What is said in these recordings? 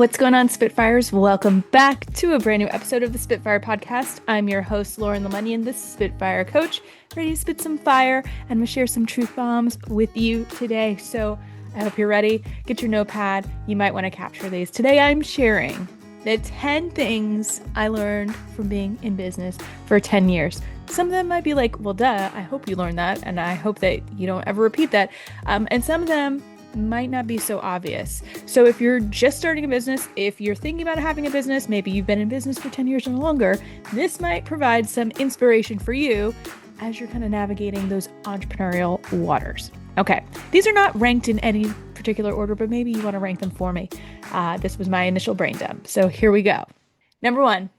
What's going on, Spitfires? Welcome back to a brand new episode of the Spitfire Podcast. I'm your host, Lauren Lemonnian, the Spitfire Coach, ready to spit some fire and I'm going to share some truth bombs with you today. So I hope you're ready. Get your notepad. You might want to capture these. Today I'm sharing the 10 things I learned from being in business for 10 years. Some of them might be like, well, duh, I hope you learned that, and I hope that you don't ever repeat that. And some of them might not be so obvious. So if you're just starting a business, if you're thinking about having a business, maybe you've been in business for 10 years or longer, this might provide some inspiration for you as you're kind of navigating those entrepreneurial waters. Okay, these are not ranked in any particular order, but maybe you want to rank them for me. This was my initial brain dump. So here we go. Number one,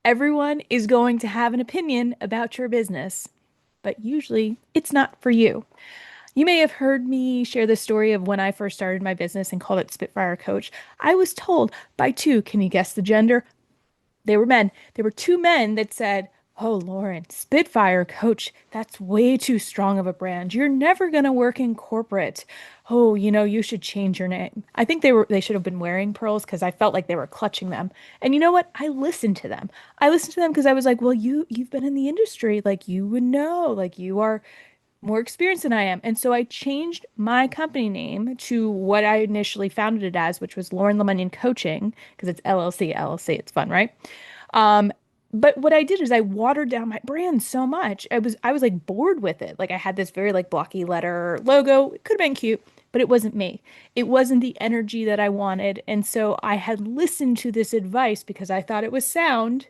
everyone is going to have an opinion about your business, but usually it's not for you. You may have heard me share the story of when I first started my business and called it Spitfire Coach. I was told by two, can you guess the gender? They were men. There were two men that said, oh, Lauren, Spitfire Coach, that's way too strong of a brand. You're never going to work in corporate. Oh, you should change your name. I think they should have been wearing pearls because I felt like they were clutching them. And you know what? I listened to them. I listened to them because I was like, well, you've been in the industry, like you would know, like you are more experienced than I am. And so I changed my company name to what I initially founded it as, which was Lauren Lemonnian Coaching, because it's LLC. It's fun, right? But what I did is I watered down my brand so much. I was like bored with it. Like I had this very like blocky letter logo. It could have been cute, but it wasn't me. It wasn't the energy that I wanted. And so I had listened to this advice because I thought it was sound,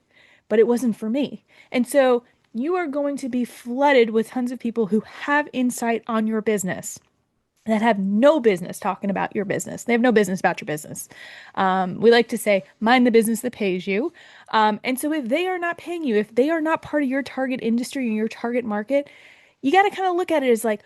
but it wasn't for me. And so you are going to be flooded with tons of people who have insight on your business that have no business talking about your business. They have no business about your business. We like to say, mind the business that pays you. And so if they are not paying you, if they are not part of your target industry and your target market, you got to kind of look at it as like,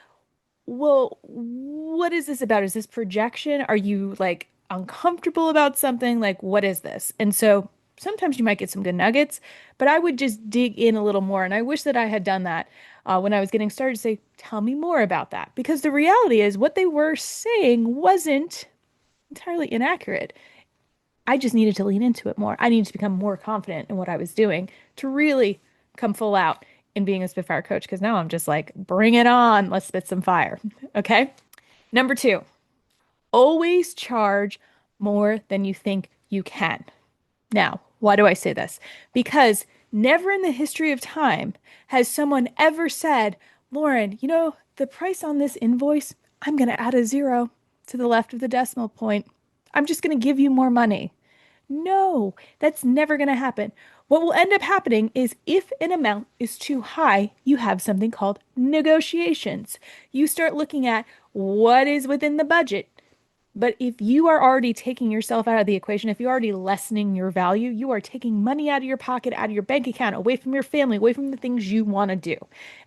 well, what is this about? Is this projection? Are you like uncomfortable about something? Like, what is this? And so sometimes you might get some good nuggets, but I would just dig in a little more. And I wish that I had done that when I was getting started, say, tell me more about that. Because the reality is what they were saying wasn't entirely inaccurate. I just needed to lean into it more. I needed to become more confident in what I was doing to really come full out in being a Spitfire coach. Because now I'm just like, bring it on. Let's spit some fire. Okay. Number two, always charge more than you think you can. Now, why do I say this? Because never in the history of time has someone ever said, Lauren, the price on this invoice, I'm going to add a zero to the left of the decimal point. I'm just going to give you more money. No, that's never going to happen. What will end up happening is if an amount is too high, you have something called negotiations. You start looking at what is within the budget. But if you are already taking yourself out of the equation, if you're already lessening your value, you are taking money out of your pocket, out of your bank account, away from your family, away from the things you want to do.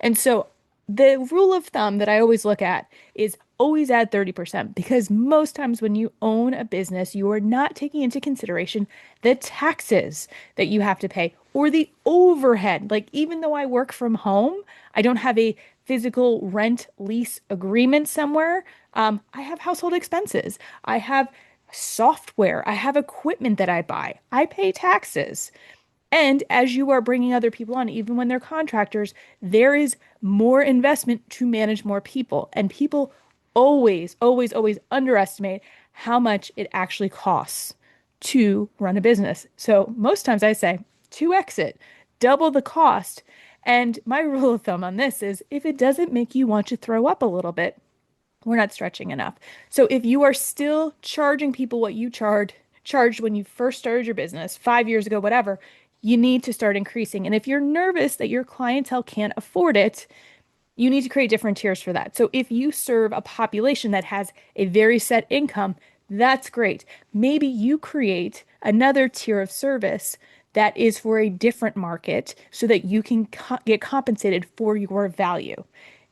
And so the rule of thumb that I always look at is always add 30% because most times when you own a business, you are not taking into consideration the taxes that you have to pay or the overhead. Like even though I work from home, I don't have a physical rent lease agreement somewhere. I have household expenses. I have software. I have equipment that I buy. I pay taxes. And as you are bringing other people on, even when they're contractors, there is more investment to manage more people. And people always, always, always underestimate how much it actually costs to run a business. So most times I say 2x it, double the cost. And my rule of thumb on this is if it doesn't make you want to throw up a little bit, we're not stretching enough. So if you are still charging people what you charged when you first started your business 5 years ago, whatever, you need to start increasing. And if you're nervous that your clientele can't afford it, you need to create different tiers for that. So if you serve a population that has a very set income, that's great. Maybe you create another tier of service that is for a different market so that you can get compensated for your value.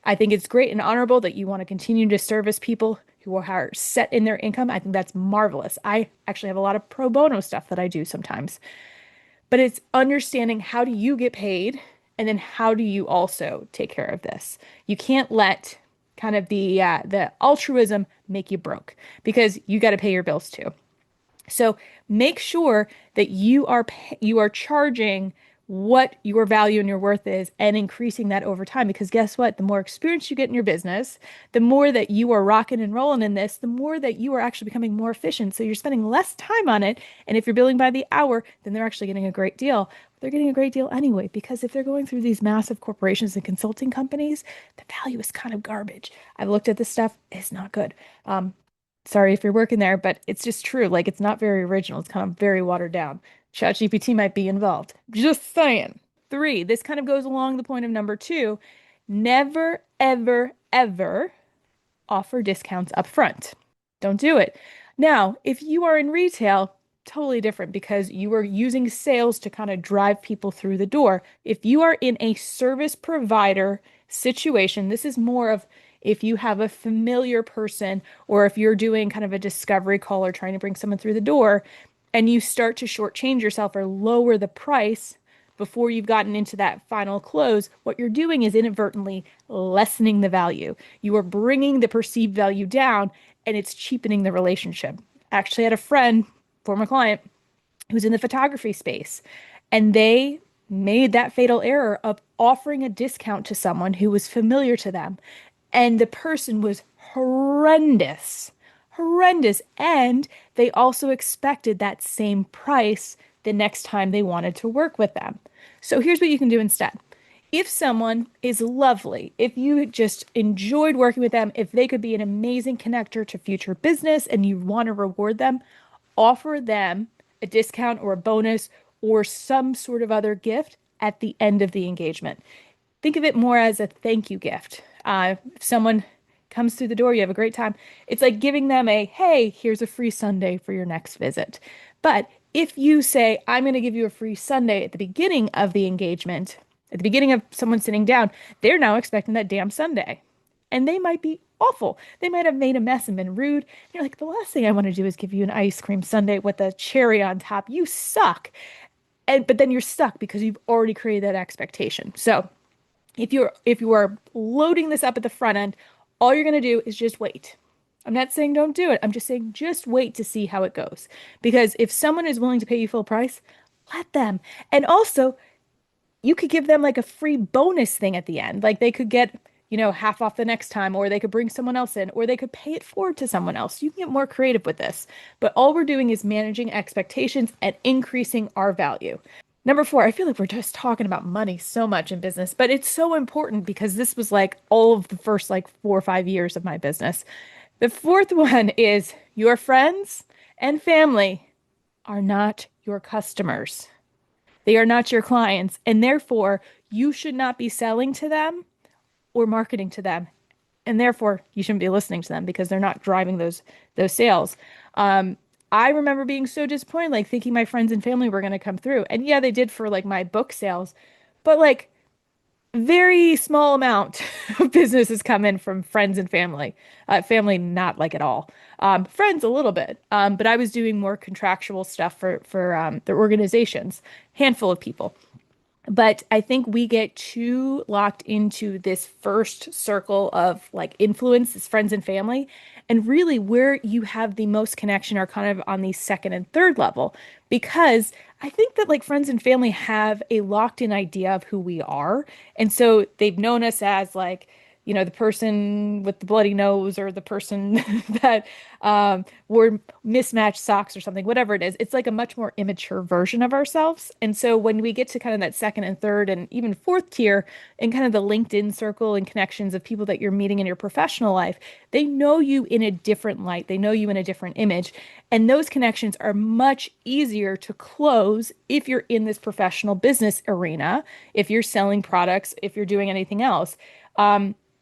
I think it's great and honorable that you want to continue to service people who are set in their income. I think that's marvelous. I actually have a lot of pro bono stuff that I do sometimes. But it's understanding how do you get paid and then how do you also take care of this? You can't let kind of the altruism make you broke because you got to pay your bills too. So make sure that you are charging what your value and your worth is and increasing that over time. Because guess what? The more experience you get in your business, the more that you are rocking and rolling in this, the more that you are actually becoming more efficient. So you're spending less time on it. And if you're billing by the hour, then they're actually getting a great deal. They're getting a great deal anyway, because if they're going through these massive corporations and consulting companies, the value is kind of garbage. I've looked at this stuff, it's not good. Sorry if you're working there, but it's just true. Like, it's not very original. It's kind of very watered down. ChatGPT might be involved. Just saying. Three, this kind of goes along the point of number two. Never, ever, ever offer discounts up front. Don't do it. Now, if you are in retail, totally different, because you are using sales to kind of drive people through the door. If you are in a service provider situation, this is more of if you have a familiar person, or if you're doing kind of a discovery call or trying to bring someone through the door, and you start to shortchange yourself or lower the price before you've gotten into that final close, what you're doing is inadvertently lessening the value. You are bringing the perceived value down, and it's cheapening the relationship. Actually, I had a friend, former client, who's in the photography space, and they made that fatal error of offering a discount to someone who was familiar to them. And the person was horrendous, horrendous. And they also expected that same price the next time they wanted to work with them. So here's what you can do instead. If someone is lovely, if you just enjoyed working with them, if they could be an amazing connector to future business and you want to reward them, offer them a discount or a bonus or some sort of other gift at the end of the engagement. Think of it more as a thank you gift. If someone comes through the door, you have a great time. It's like giving them a, hey, here's a free sundae for your next visit. But if you say, I'm going to give you a free sundae at the beginning of the engagement, at the beginning of someone sitting down, they're now expecting that damn sundae. And they might be awful. They might have made a mess and been rude. You're like, the last thing I want to do is give you an ice cream sundae with a cherry on top. You suck. But then you're stuck because you've already created that expectation. So if you are loading this up at the front end, all you're going to do is just wait. I'm not saying don't do it. I'm just saying just wait to see how it goes. Because if someone is willing to pay you full price, let them. And also, you could give them like a free bonus thing at the end. Like they could get, half off the next time, or they could bring someone else in, or they could pay it forward to someone else. You can get more creative with this. But all we're doing is managing expectations and increasing our value. Number four, I feel like we're just talking about money so much in business, but it's so important because this was like all of the first like 4 or 5 years of my business. The fourth one is your friends and family are not your customers. They are not your clients, and therefore you should not be selling to them or marketing to them. And therefore you shouldn't be listening to them because they're not driving those sales. I remember being so disappointed, like thinking my friends and family were going to come through. And yeah, they did for like my book sales, but like very small amount of business has come in from friends and family. Family, not like at all. Friends, a little bit. But I was doing more contractual stuff for the organizations, handful of people. But I think we get too locked into this first circle of like influence, is friends and family. And really, where you have the most connection are kind of on the second and third level. Because I think that like friends and family have a locked in idea of who we are. And so they've known us as like, the person with the bloody nose, or the person that wore mismatched socks or something, whatever it is. It's like a much more immature version of ourselves. And so when we get to kind of that second and third and even fourth tier in kind of the LinkedIn circle and connections of people that you're meeting in your professional life, they know you in a different light. They know you in a different image. And those connections are much easier to close if you're in this professional business arena, if you're selling products, if you're doing anything else.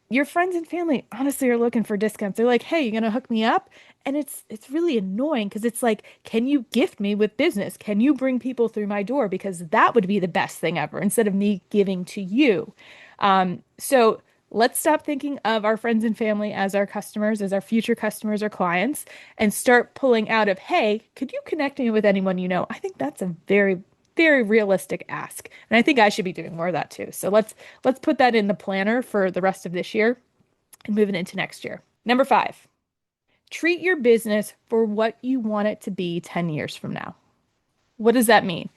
Your friends and family honestly are looking for discounts. They're like, "Hey, you gonna hook me up?" And it's really annoying because it's like, "Can you gift me with business? Can you bring people through my door? Because that would be the best thing ever instead of me giving to you." So let's stop thinking of our friends and family as our customers, as our future customers or clients, and start pulling out of, "Hey, could you connect me with anyone you know?" I think that's a very very realistic ask. And I think I should be doing more of that too. So let's put that in the planner for the rest of this year and moving into next year. Number five, treat your business for what you want it to be 10 years from now. What does that mean?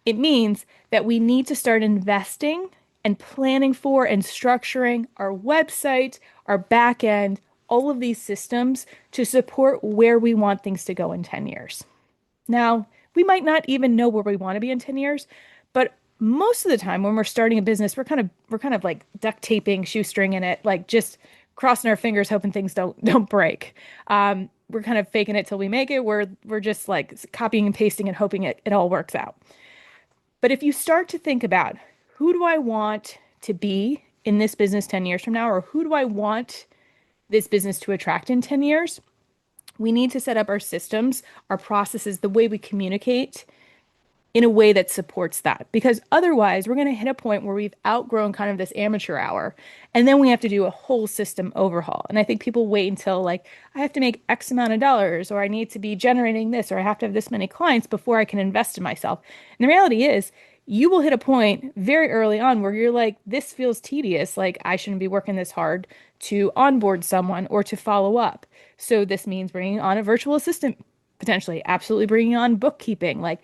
It means that we need to start investing and planning for and structuring our website, our back end, all of these systems to support where we want things to go in 10 years. Now, we might not even know where we want to be in 10 years, but most of the time when we're starting a business, we're kind of like duct taping, shoestringing it, like just crossing our fingers, hoping things don't break. We're kind of faking it till we make it. We're just like copying and pasting and hoping it all works out. But if you start to think about who do I want to be in this business 10 years from now, or who do I want this business to attract in 10 years, we need to set up our systems, our processes, the way we communicate in a way that supports that. Because otherwise, we're going to hit a point where we've outgrown kind of this amateur hour, and then we have to do a whole system overhaul. And I think people wait until like, I have to make X amount of dollars, or I need to be generating this, or I have to have this many clients before I can invest in myself. And the reality is, you will hit a point very early on where you're like, this feels tedious. Like, I shouldn't be working this hard to onboard someone or to follow up. So this means bringing on a virtual assistant, potentially, absolutely bringing on bookkeeping. Like,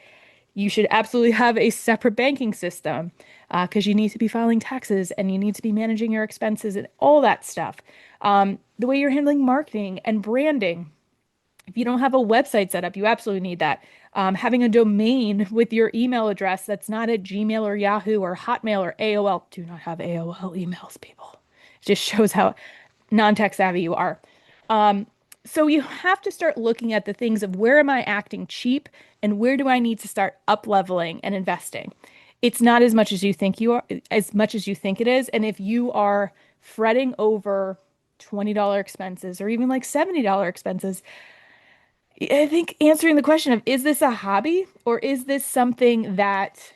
you should absolutely have a separate banking system because you need to be filing taxes and you need to be managing your expenses and all that stuff. The way you're handling marketing and branding. If you don't have a website set up, you absolutely need that. Having a domain with your email address that's not at Gmail or Yahoo or Hotmail or AOL. Do not have AOL emails, people. It just shows how non-tech savvy you are. So you have to start looking at the things of where am I acting cheap and where do I need to start up leveling and investing. It's not as much as you think you are, as much as you think it is. And if you are fretting over $20 expenses or even like $70 expenses, I think answering the question of is this a hobby or is this something that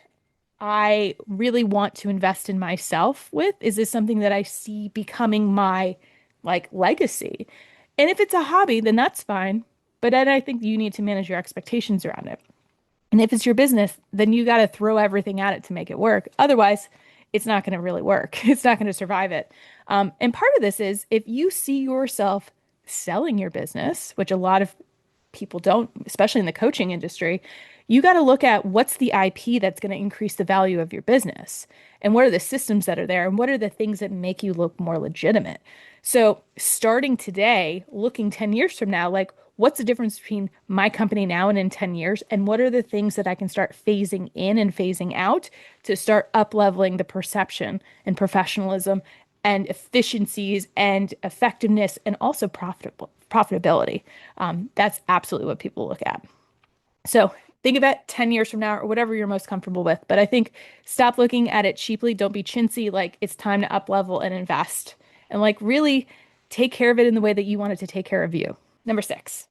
I really want to invest in myself with? Is this something that I see becoming my like legacy? And if it's a hobby, then that's fine. But then I think you need to manage your expectations around it. And if it's your business, then you got to throw everything at it to make it work. Otherwise, it's not going to really work. It's not going to survive it. And part of this is if you see yourself selling your business, which a lot of people don't, especially in the coaching industry, you got to look at what's the IP that's going to increase the value of your business and what are the systems that are there and what are the things that make you look more legitimate. So starting today, looking 10 years from now, like what's the difference between my company now and in 10 years? And what are the things that I can start phasing in and phasing out to start up leveling the perception and professionalism and efficiencies and effectiveness and also profitability. That's absolutely what people look at. So think of it 10 years from now or whatever you're most comfortable with. But I think stop looking at it cheaply. Don't be chintzy. Like it's time to up level and invest and like really take care of it in the way that you want it to take care of you. Number 6,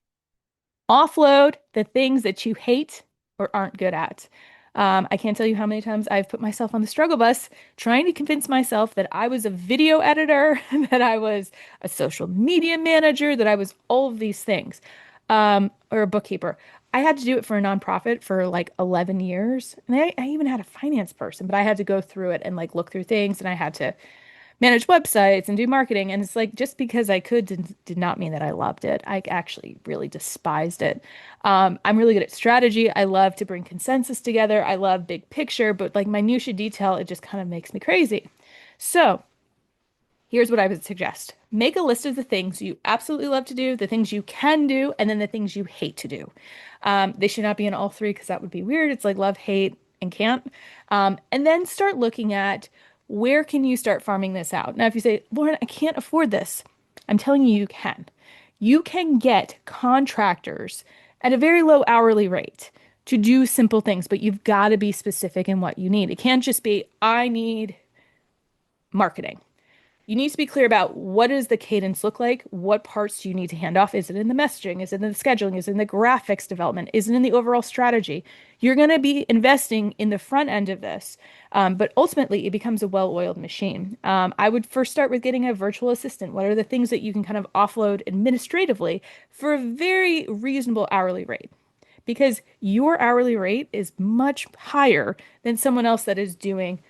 offload the things that you hate or aren't good at. I can't tell you how many times I've put myself on the struggle bus trying to convince myself that I was a video editor, that I was a social media manager, that I was all of these things, or a bookkeeper. I had to do it for a nonprofit for like 11 years. And I even had a finance person, but I had to go through it and like look through things and I had to manage websites and do marketing. And it's like, just because I could did not mean that I loved it. I actually really despised it. I'm really good at strategy. I love to bring consensus together. I love big picture, but like minutia detail, it just kind of makes me crazy. So here's what I would suggest. Make a list of the things you absolutely love to do, the things you can do, and then the things you hate to do. They should not be in all three because that would be weird. It's like love, hate, and can't. And then start looking at where can you start farming this out? Now, if you say, Lauren, I can't afford this, I'm telling you, you can. You can get contractors at a very low hourly rate to do simple things, but you've got to be specific in what you need. It can't just be, I need marketing. You need to be clear about what does the cadence look like? What parts do you need to hand off? Is it in the messaging? Is it in the scheduling? Is it in the graphics development? Is it in the overall strategy? You're going to be investing in the front end of this, but ultimately it becomes a well-oiled machine. I would first start with getting a virtual assistant. What are the things that you can kind of offload administratively for a very reasonable hourly rate? Because your hourly rate is much higher than someone else that is doing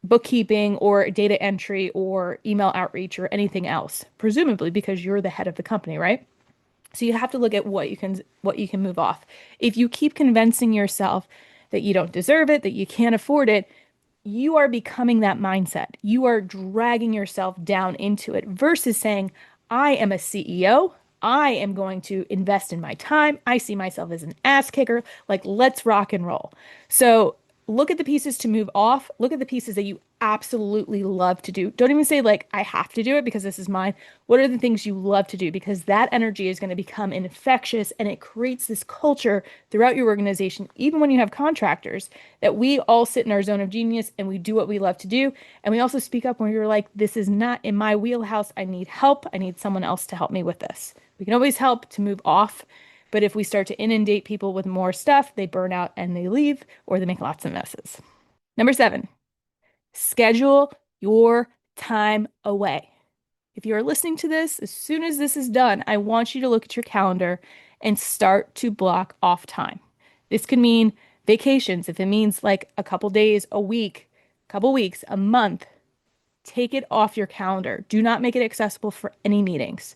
bookkeeping or data entry or email outreach or anything else, presumably because you're the head of the company, right? So you have to look at what you can move off. If you keep convincing yourself that you don't deserve it, that you can't afford it, you are becoming that mindset. You are dragging yourself down into it versus saying, I am a CEO. I am going to invest in my time. I see myself as an ass kicker. Like, let's rock and roll. So, look at the pieces to move off. Look at the pieces that you absolutely love to do. Don't even say, like, I have to do it because this is mine. What are the things you love to do? Because that energy is going to become infectious and it creates this culture throughout your organization, even when you have contractors, that we all sit in our zone of genius and we do what we love to do. And we also speak up when you're like, this is not in my wheelhouse. I need help. I need someone else to help me with this. We can always help to move off. But if we start to inundate people with more stuff, they burn out and they leave, or they make lots of messes. Number 7, schedule your time away. If you are listening to this, as soon as this is done, I want you to look at your calendar and start to block off time. This could mean vacations. If it means like a couple days, a week, a couple weeks, a month, take it off your calendar. Do not make it accessible for any meetings.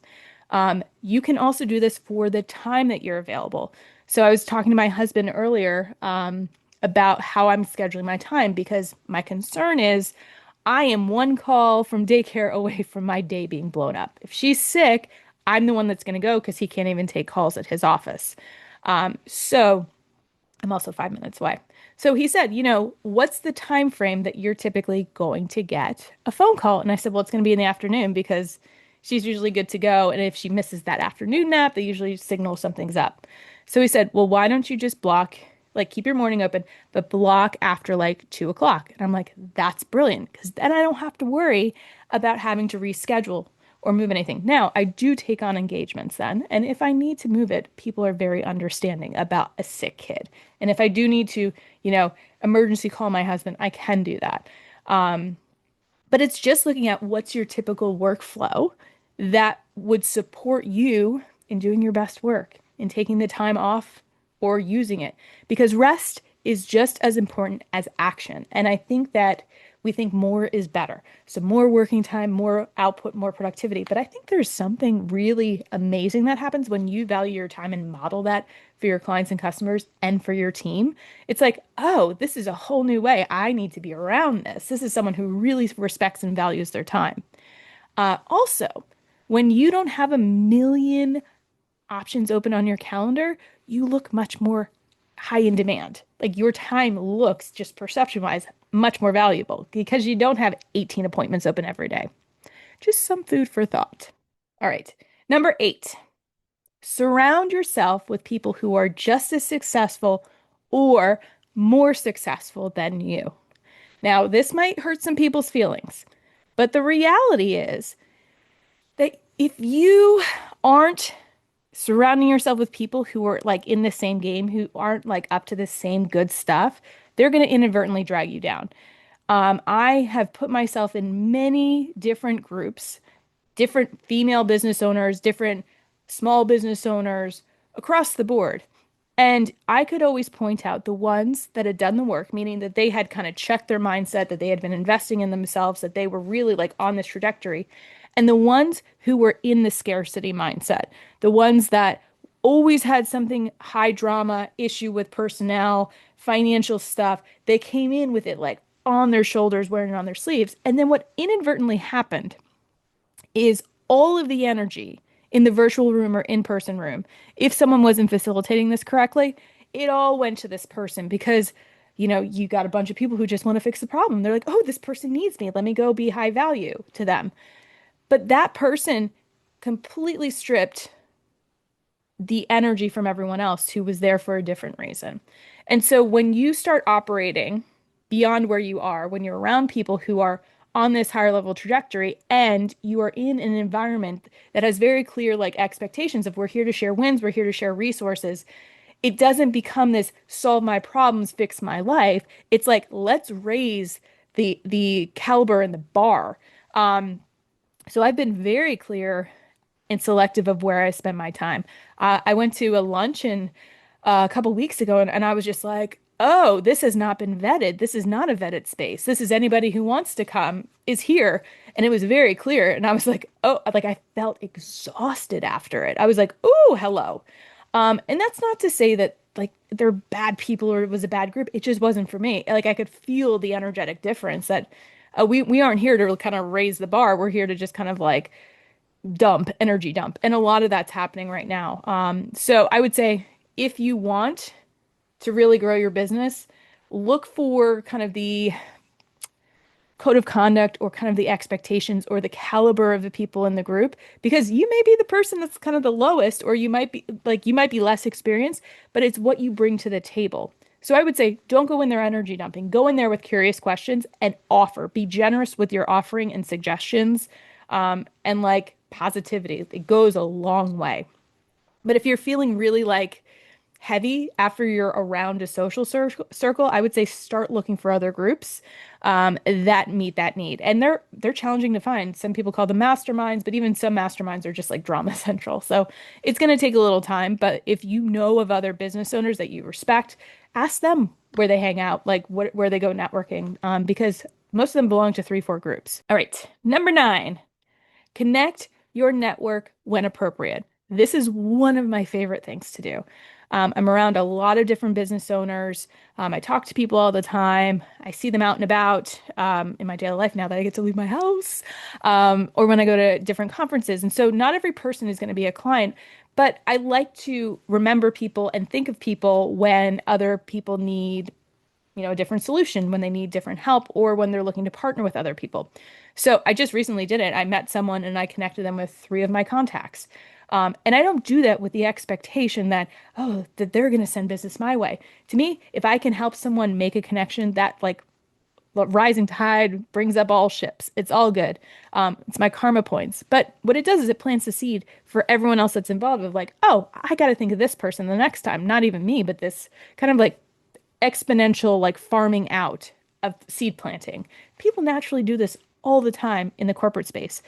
You can also do this for the time that you're available. So I was talking to my husband earlier about how I'm scheduling my time because my concern is I am one call from daycare away from my day being blown up. If she's sick, I'm the one that's going to go because he can't even take calls at his office. So I'm also 5 minutes away. So he said, what's the time frame that you're typically going to get a phone call? And I said, well, it's going to be in the afternoon because she's usually good to go. And if she misses that afternoon nap, they usually signal something's up. So he said, well, why don't you just block, like keep your morning open, but block after like 2 o'clock? And I'm like, that's brilliant because then I don't have to worry about having to reschedule or move anything. Now, I do take on engagements then, and if I need to move it, people are very understanding about a sick kid. And if I do need to, emergency call my husband, I can do that. But it's just looking at what's your typical workflow that would support you in doing your best work, in taking the time off or using it. Because rest is just as important as action. And I think that we think more is better. So more working time, more output, more productivity. But I think there's something really amazing that happens when you value your time and model that for your clients and customers and for your team. It's like, oh, this is a whole new way. I need to be around this. This is someone who really respects and values their time. Also, when you don't have a million options open on your calendar, you look much more high in demand. Like your time looks, just perception wise, much more valuable because you don't have 18 appointments open every day. Just some food for thought. All right. Number 8, surround yourself with people who are just as successful or more successful than you. Now, this might hurt some people's feelings, but the reality is that if you aren't surrounding yourself with people who are like in the same game, who aren't like up to the same good stuff, they're going to inadvertently drag you down. I have put myself in many different groups, different female business owners, different small business owners across the board. And I could always point out the ones that had done the work, meaning that they had kind of checked their mindset, that they had been investing in themselves, that they were really like on this trajectory. And the ones who were in the scarcity mindset, the ones that always had something high drama issue with personnel, financial stuff, they came in with it like on their shoulders, wearing it on their sleeves. And then what inadvertently happened is all of the energy in the virtual room or in-person room, if someone wasn't facilitating this correctly, it all went to this person because, you got a bunch of people who just want to fix the problem. They're like, oh, this person needs me. Let me go be high value to them. But that person completely stripped the energy from everyone else who was there for a different reason. And so when you start operating beyond where you are, when you're around people who are on this higher level trajectory and you are in an environment that has very clear like expectations of we're here to share wins, we're here to share resources, it doesn't become this solve my problems, fix my life. It's like let's raise the caliber and the bar. So I've been very clear and selective of where I spend my time. I went to a luncheon a couple weeks ago and I was just like, oh, this has not been vetted. This is not a vetted space. This is anybody who wants to come is here. And it was very clear. And I was like, oh, like I felt exhausted after it. I was like, oh, hello. And that's not to say that like they're bad people or it was a bad group. It just wasn't for me. Like I could feel the energetic difference that we aren't here to kind of raise the bar. We're here to just kind of like energy dump. And a lot of that's happening right now. So I would say if you want to really grow your business, look for kind of the code of conduct or kind of the expectations or the caliber of the people in the group because you may be the person that's kind of the lowest or you might be less experienced, but it's what you bring to the table. So I would say don't go in there energy dumping. Go in there with curious questions and offer. Be generous with your offering and suggestions, and like positivity. It goes a long way. But if you're feeling really like heavy after you're around a social circle, I would say start looking for other groups that meet that need. And they're challenging to find. Some people call them masterminds, but even some masterminds are just like drama central. So it's going to take a little time. But if you know of other business owners that you respect, ask them where they hang out, like where they go networking, because most of them belong to 3, 4 groups. All right, number 9. Connect your network when appropriate. This is one of my favorite things to do. I'm around a lot of different business owners. I talk to people all the time. I see them out and about in my daily life now that I get to leave my house, or when I go to different conferences. And so not every person is going to be a client, but I like to remember people and think of people when other people need a different solution when they need different help or when they're looking to partner with other people. So I just recently did it. I met someone and I connected them with 3 of my contacts. And I don't do that with the expectation that, oh, that they're going to send business my way. To me, if I can help someone make a connection that like rising tide brings up all ships, it's all good. It's my karma points. But what it does is it plants the seed for everyone else that's involved of like, oh, I got to think of this person the next time. Not even me, but this kind of like exponential like farming out of seed planting. People naturally do this all the time in the corporate space,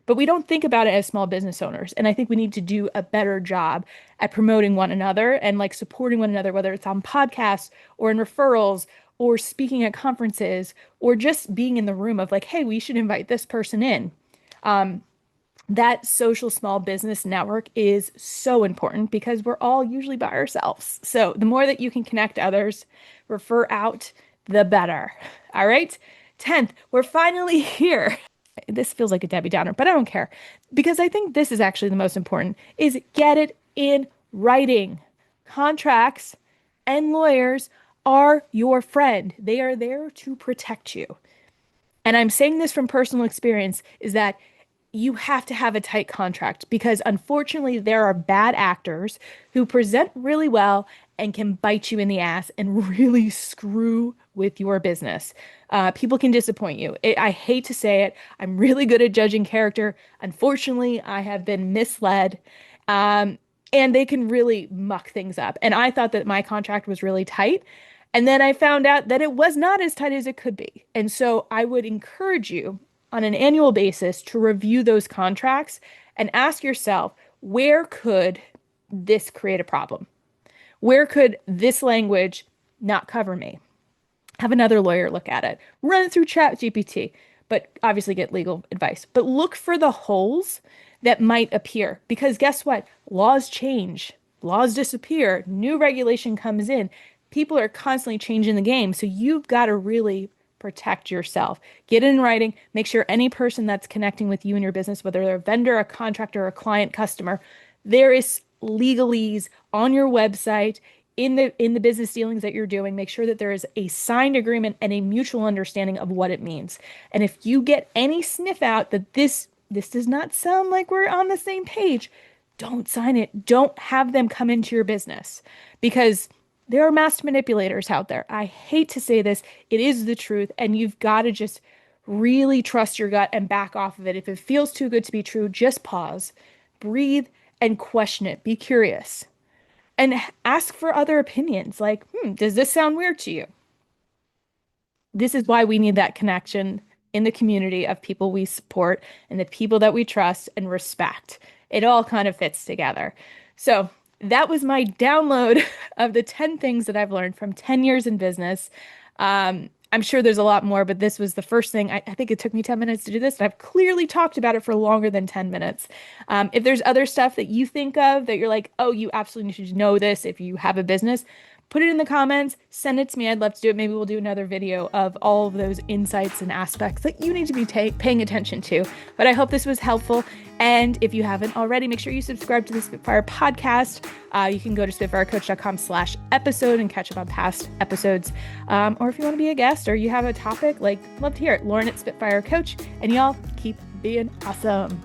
but we don't think about it as small business owners. And I think we need to do a better job at promoting one another and like supporting one another, whether it's on podcasts or in referrals or speaking at conferences or just being in the room of like, hey, we should invite this person in. That social small business network is so important because we're all usually by ourselves. So the more that you can connect others, refer out, the better. All right. 10th, we're finally here. This feels like a Debbie Downer, but I don't care because I think this is actually the most important is get it in writing. Contracts and lawyers are your friend. They are there to protect you. And I'm saying this from personal experience is that you have to have a tight contract because unfortunately there are bad actors who present really well and can bite you in the ass and really screw with your business. People can disappoint you. I hate to say it. I'm really good at judging character. Unfortunately, I have been misled. And they can really muck things up. And I thought that my contract was really tight. And then I found out that it was not as tight as it could be. And so I would encourage you on an annual basis to review those contracts and ask yourself, where could this create a problem? Where could this language not cover me? Have another lawyer look at it. Run it through Chat GPT, but obviously get legal advice. But look for the holes that might appear because guess what? Laws change, laws disappear, new regulation comes in. People are constantly changing the game. So you've got to really protect yourself. Get it in writing. Make sure any person that's connecting with you in your business, whether they're a vendor, a contractor, a client, customer, there is legalese on your website in the business dealings that you're doing. Make sure that there is a signed agreement and a mutual understanding of what it means. And if you get any sniff out that this does not sound like we're on the same page, don't sign it. Don't have them come into your business because there are master manipulators out there. I hate to say this. It is the truth. And you've got to just really trust your gut and back off of it. If it feels too good to be true, just pause, breathe, and question it. Be curious and ask for other opinions. Like, does this sound weird to you? This is why we need that connection in the community of people we support and the people that we trust and respect. It all kind of fits together. So that was my download of the 10 things that I've learned from 10 years in business. I'm sure there's a lot more, but this was the first thing. I think it took me 10 minutes to do this, and I've clearly talked about it for longer than 10 minutes. If there's other stuff that you think of that you're like, oh, you absolutely need to know this if you have a business, put it in the comments, send it to me. I'd love to do it. Maybe we'll do another video of all of those insights and aspects that you need to be paying attention to. But I hope this was helpful. And if you haven't already, make sure you subscribe to the Spitfire podcast. You can go to spitfirecoach.com/episode and catch up on past episodes. Or if you want to be a guest or you have a topic, love to hear it. Lauren at Spitfire Coach. And y'all keep being awesome.